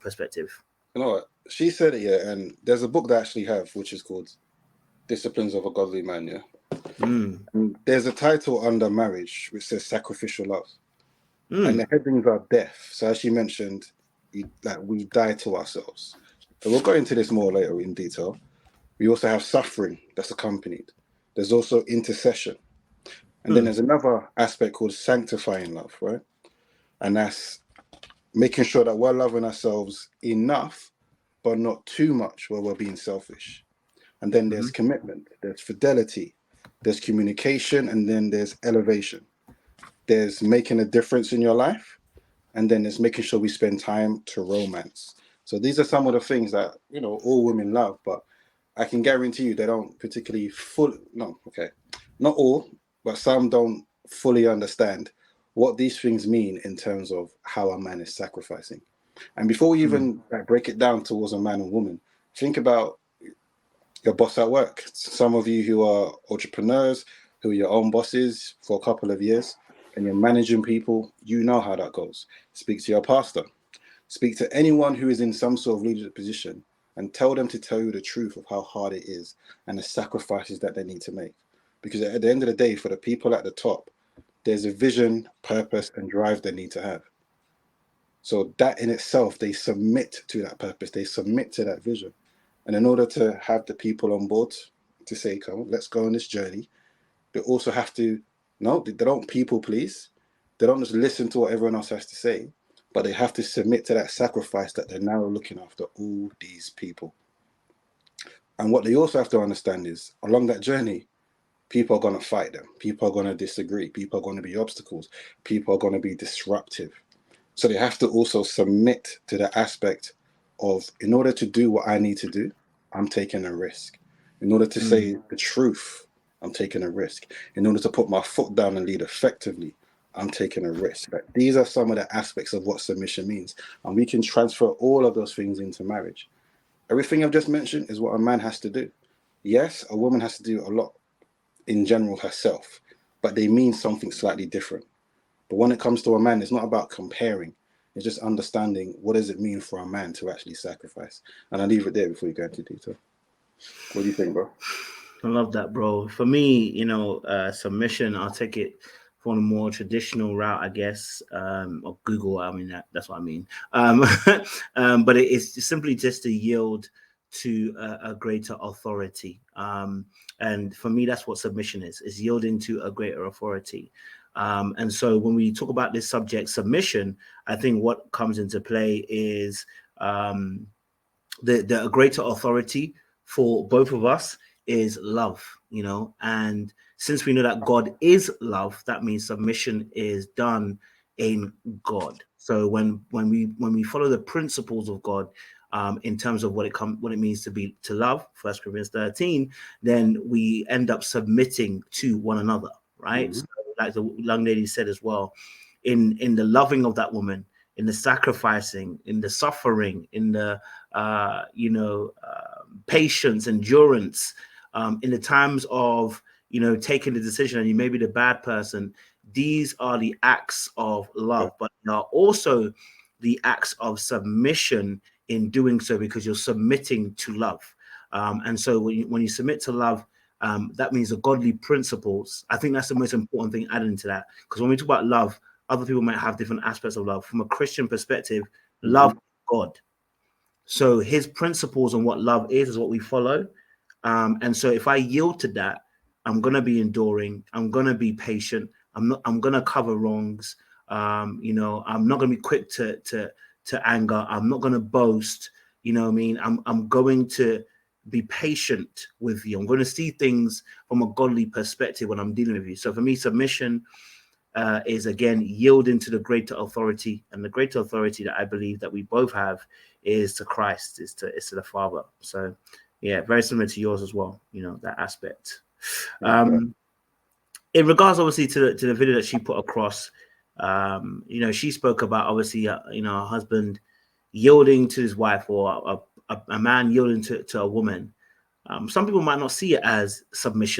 perspective? You know what? She said it, yeah, and there's a book that I actually have, which is called Disciplines of a Godly Man, yeah. And there's a title under marriage which says sacrificial love. And the headings are death. So as she mentioned, we die to ourselves. So we'll go into this more later in detail. We also have suffering that's accompanied. There's also intercession. And then there's another aspect called sanctifying love, right? And that's making sure that we're loving ourselves enough, but not too much where we're being selfish. And then there's commitment, there's fidelity, there's communication, and then there's elevation. There's making a difference in your life, and then there's making sure we spend time to romance. So these are some of the things that, you know, all women love, but I can guarantee you they don't particularly not all, but some don't fully understand what these things mean in terms of how a man is sacrificing. And before we even break it down towards a man and woman, think about your boss at work. Some of you who are entrepreneurs, who are your own bosses for a couple of years, and you're managing people, you know how that goes. Speak to your pastor. Speak to anyone who is in some sort of leadership position and tell them to tell you the truth of how hard it is and the sacrifices that they need to make. Because at the end of the day, for the people at the top, there's a vision, purpose, and drive they need to have. So that in itself, they submit to that purpose. They submit to that vision. And in order to have the people on board to say, come, let's go on this journey, they also have to, no, they don't people please. They don't just listen to what everyone else has to say, but they have to submit to that sacrifice that they're now looking after all these people. And what they also have to understand is along that journey, people are going to fight them. People are going to disagree. People are going to be obstacles. People are going to be disruptive. So they have to also submit to the aspect of, in order to do what I need to do, I'm taking a risk. In order to say the truth, I'm taking a risk. In order to put my foot down and lead effectively, I'm taking a risk. Like, these are some of the aspects of what submission means. And we can transfer all of those things into marriage. Everything I've just mentioned is what a man has to do. Yes, a woman has to do a lot in general herself, but they mean something slightly different. But when it comes to a man, it's not about comparing. It's just understanding what does it mean for a man to actually sacrifice. And I'll leave it there before you go into detail. What do you think, bro? I love that, bro. For me, you know, submission, I'll take it from a more traditional route, I guess, or Google. I mean, that's what I mean. But it's simply just to yield to a greater authority. And for me, that's what submission is yielding to a greater authority. And so when we talk about this subject, submission, I think what comes into play is the greater authority for both of us is love, you know. And since we know that God is love, that means submission is done in God. So when we follow the principles of God, in terms of what it means to love, 1 Corinthians 13, then we end up submitting to one another, right? So like the young lady said as well, in the loving of that woman, in the sacrificing, in the suffering, in the patience, endurance, in the times of, you know, taking the decision and you may be the bad person. These are the acts of love, but they are also the acts of submission in doing so, because you're submitting to love. And so when you submit to love, that means the godly principles. I think that's the most important thing adding to that, because when we talk about love, other people might have different aspects of love. From a Christian perspective, love God. So his principles on what love is what we follow. And so if I yield to that, I'm going to be enduring. I'm going to be patient. I'm going to cover wrongs. I'm not going to be quick to anger. I'm not going to boast. You know what I mean? I'm going to be patient with you. I'm going to see things from a godly perspective when I'm dealing with you. So for me, submission is, again, yielding to the greater authority, and the greater authority that I believe that we both have is to Christ, is to the Father. So yeah, very similar to yours as well, you know, that aspect. In regards, obviously, to the video that she put across, you know, she spoke about, obviously, you know, a husband yielding to his wife, or a man yielding to a woman. Some people might not see it as submission,